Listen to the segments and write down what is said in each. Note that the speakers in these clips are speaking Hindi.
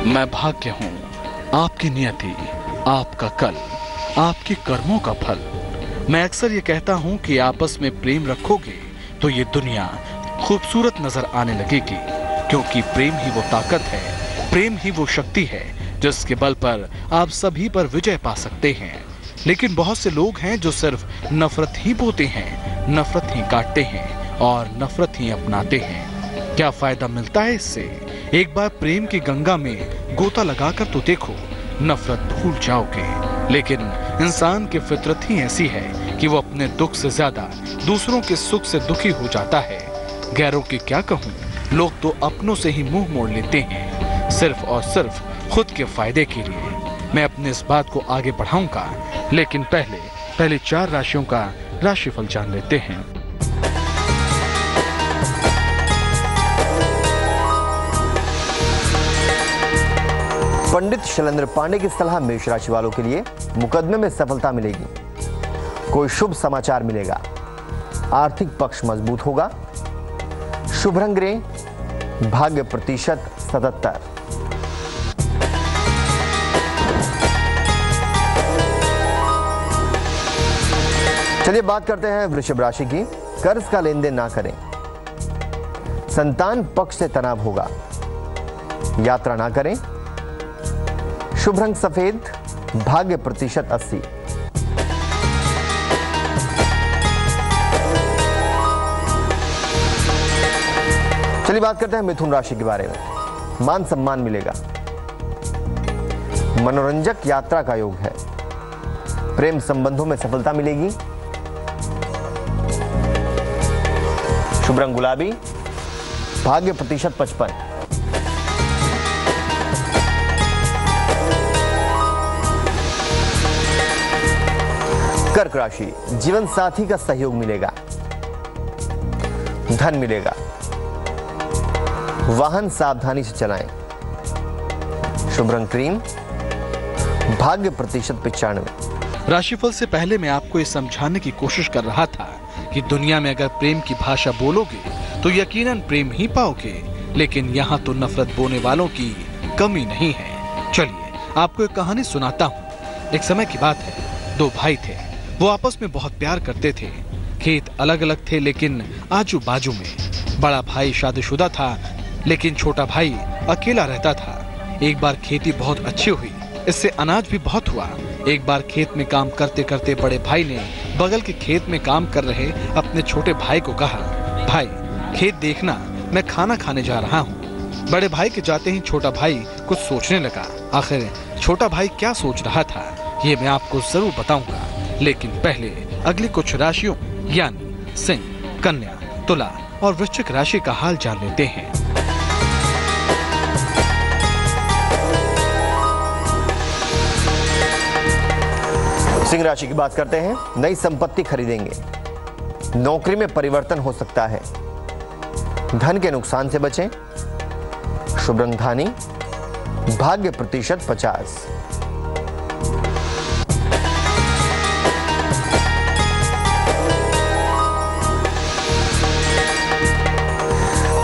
मैं भाग्य हूँ, आपकी नियति, आपका कल, आपके कर्मों का फल। मैं अक्सर ये कहता हूँ कि आपस में प्रेम रखोगे तो ये दुनिया खूबसूरत नजर आने लगेगी, क्योंकि प्रेम ही वो ताकत है, प्रेम ही वो शक्ति है जिसके बल पर आप सभी पर विजय पा सकते हैं। लेकिन बहुत से लोग हैं जो सिर्फ नफरत ही बोते हैं, नफरत ही काटते हैं और नफरत ही अपनाते हैं। क्या फायदा मिलता है इससे? एक बार प्रेम की गंगा में गोता लगाकर तो देखो, नफरत भूल जाओगे। लेकिन इंसान की फितरत ही ऐसी है कि वो अपने दुख से ज्यादा दूसरों के सुख से दुखी हो जाता है। गैरों की क्या कहूँ, लोग तो अपनों से ही मुंह मोड़ लेते हैं, सिर्फ और सिर्फ खुद के फायदे के लिए। मैं अपने इस बात को आगे बढ़ाऊंगा, लेकिन पहले 4 राशियों का राशिफल जान लेते हैं। पंडित शैलेंद्र पांडे की सलाह मेष राशि वालों के लिए, मुकदमे में सफलता मिलेगी, कोई शुभ समाचार मिलेगा, आर्थिक पक्ष मजबूत होगा, शुभ रंग ग्रे, भाग्य प्रतिशत 77। चलिए बात करते हैं वृषभ राशि की। कर्ज का लेन देन ना करें, संतान पक्ष से तनाव होगा, यात्रा ना करें, शुभ रंग सफेद, भाग्य प्रतिशत 80। चलिए बात करते हैं मिथुन राशि के बारे में। मान सम्मान मिलेगा, मनोरंजक यात्रा का योग है, प्रेम संबंधों में सफलता मिलेगी, शुभ रंग गुलाबी, भाग्य प्रतिशत 55। कर्क राशि, जीवन साथी का सहयोग मिलेगा, धन मिलेगा, वाहन सावधानी से चलाएं, शुभ रंग क्रीम, भाग्य प्रतिशत 95। राशिफल से पहले मैं आपको ये समझाने की कोशिश कर रहा था कि दुनिया में अगर प्रेम की भाषा बोलोगे तो यकीनन प्रेम ही पाओगे, लेकिन यहाँ तो नफरत बोने वालों की कमी नहीं है। चलिए आपको एक कहानी सुनाता हूँ। एक समय की बात है, 2 भाई थे, वो आपस में बहुत प्यार करते थे। खेत अलग अलग थे लेकिन आजू बाजू में। बड़ा भाई शादीशुदा था लेकिन छोटा भाई अकेला रहता था। एक बार खेती बहुत अच्छी हुई, इससे अनाज भी बहुत हुआ। एक बार खेत में काम करते करते बड़े भाई ने बगल के खेत में काम कर रहे अपने छोटे भाई को कहा, भाई खेत देखना, मैं खाना खाने जा रहा हूँ। बड़े भाई के जाते ही छोटा भाई कुछ सोचने लगा। आखिर छोटा भाई क्या सोच रहा था ये मैं आपको जरूर बताऊंगा, लेकिन पहले अगली कुछ राशियों यानी सिंह, कन्या, तुला और वृश्चिक राशि का हाल जान लेते हैं। सिंह राशि की बात करते हैं। नई संपत्ति खरीदेंगे, नौकरी में परिवर्तन हो सकता है, धन के नुकसान से बचें, शुभ रंग धानी, भाग्य प्रतिशत 50।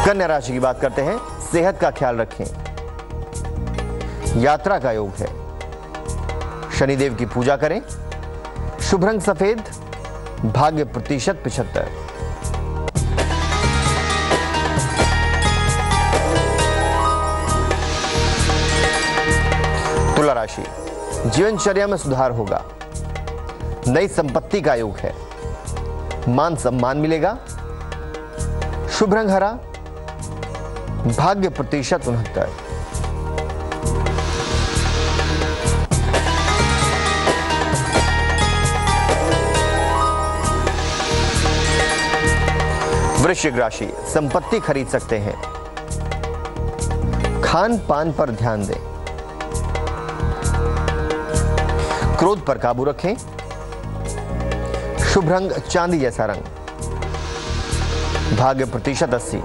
कन्या राशि की बात करते हैं। सेहत का ख्याल रखें, यात्रा का योग है, शनिदेव की पूजा करें, शुभ रंग सफेद, भाग्य प्रतिशत 75। तुला राशि, जीवनचर्या में सुधार होगा, नई संपत्ति का योग है, मान सम्मान मिलेगा, शुभ रंग हरा, भाग्य प्रतिशत 69। वृश्चिक राशि, संपत्ति खरीद सकते हैं, खान पान पर ध्यान दें, क्रोध पर काबू रखें, शुभ रंग चांदी जैसा रंग, भाग्य प्रतिशत 80।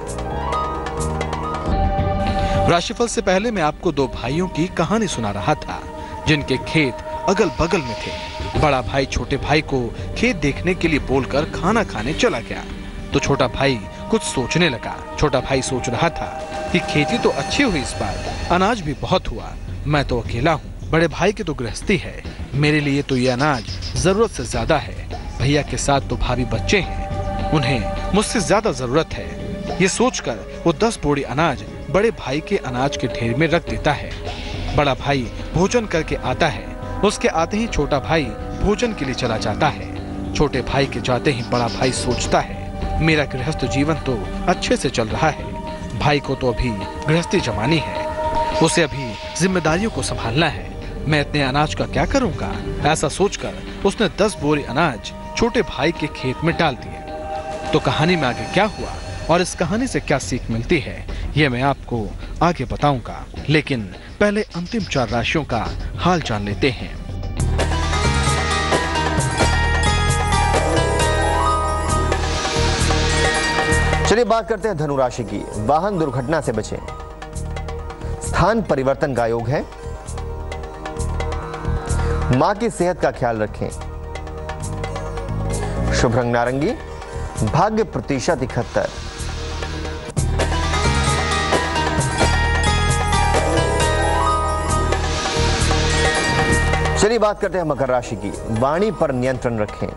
राशिफल से पहले मैं आपको 2 भाइयों की कहानी सुना रहा था जिनके खेत अगल बगल में थे। बड़ा भाई छोटे भाई को खेत देखने के लिए बोलकर खाना खाने चला गया तो छोटा भाई कुछ सोचने लगा। छोटा भाई सोच रहा था कि खेती तो अच्छी हुई इस बार, अनाज भी बहुत हुआ, मैं तो अकेला हूँ, बड़े भाई की तो गृहस्थी है, मेरे लिए तो ये अनाज जरूरत से ज्यादा है। भैया के साथ तो भाभी बच्चे हैं, उन्हें मुझसे ज्यादा जरूरत है। ये सोचकर वो 10 बोरी अनाज बड़े भाई के अनाज के ढेर में रख देता है। बड़ा भाई भोजन करके आता है, उसके आते ही छोटा भाई भोजन के लिए चला जाता है। छोटे भाई के जाते ही बड़ा भाई सोचता है, मेरा गृहस्थ जीवन तो अच्छे से चल रहा है, भाई को तो अभी गृहस्थी जमानी है, उसे अभी जिम्मेदारियों को संभालना है, मैं इतने अनाज का क्या करूंगा। ऐसा सोचकर उसने 10 बोरी अनाज छोटे भाई के खेत में डाल दिए। तो कहानी में आगे क्या हुआ और इस कहानी से क्या सीख मिलती है, ये मैं आपको आगे बताऊंगा, लेकिन पहले अंतिम 4 राशियों का हाल जान लेते हैं। चलिए बात करते हैं धनु राशि की। वाहन दुर्घटना से बचें, स्थान परिवर्तन का योग है, मां की सेहत का ख्याल रखें, शुभ रंग नारंगी, भाग्य प्रतिशत 71। चलिए बात करते हैं मकर राशि की। वाणी पर नियंत्रण रखें,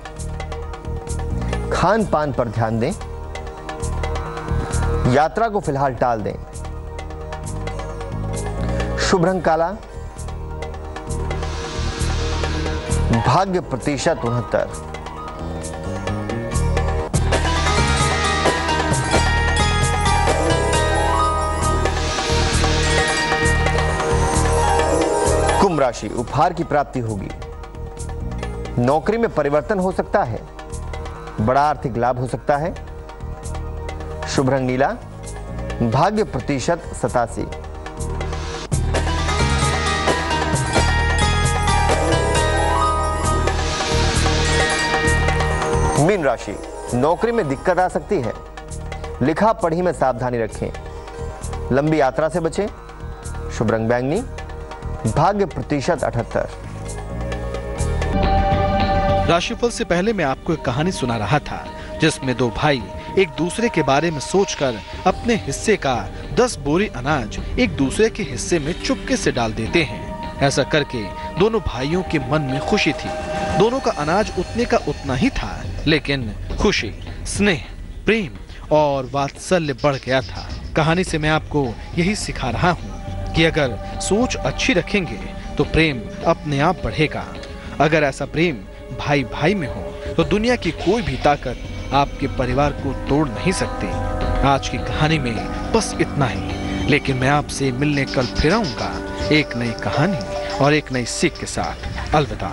खान पान पर ध्यान दें, यात्रा को फिलहाल टाल दें, शुभ रंग काला, भाग्य प्रतिशत 69। कुंभ राशि, उपहार की प्राप्ति होगी, नौकरी में परिवर्तन हो सकता है, बड़ा आर्थिक लाभ हो सकता है, शुभ रंग नीला, भाग्य प्रतिशत 87। मीन राशि, नौकरी में दिक्कत आ सकती है, लिखा पढ़ी में सावधानी रखें, लंबी यात्रा से बचें, शुभ रंग बैंगनी, भाग्य प्रतिशत 78। राशिफल से पहले मैं आपको एक कहानी सुना रहा था जिसमें 2 भाई एक दूसरे के बारे में सोचकर अपने हिस्से का 10 बोरी अनाज एक दूसरे के हिस्से में चुपके से डाल देते हैं। ऐसा करके दोनों भाइयों के मन में खुशी थी, दोनों का अनाज उतने का उतना ही था, लेकिन खुशी, स्नेह, प्रेम और वात्सल्य बढ़ गया था। कहानी से मैं आपको यही सिखा रहा हूँ कि अगर सोच अच्छी रखेंगे तो प्रेम अपने आप बढ़ेगा। अगर ऐसा प्रेम भाई भाई में हो तो दुनिया की कोई भी ताकत आपके परिवार को तोड़ नहीं सकती। आज की कहानी में बस इतना ही, लेकिन मैं आपसे मिलने कल फिर आऊंगा एक नई कहानी और एक नई सीख के साथ। अलविदा।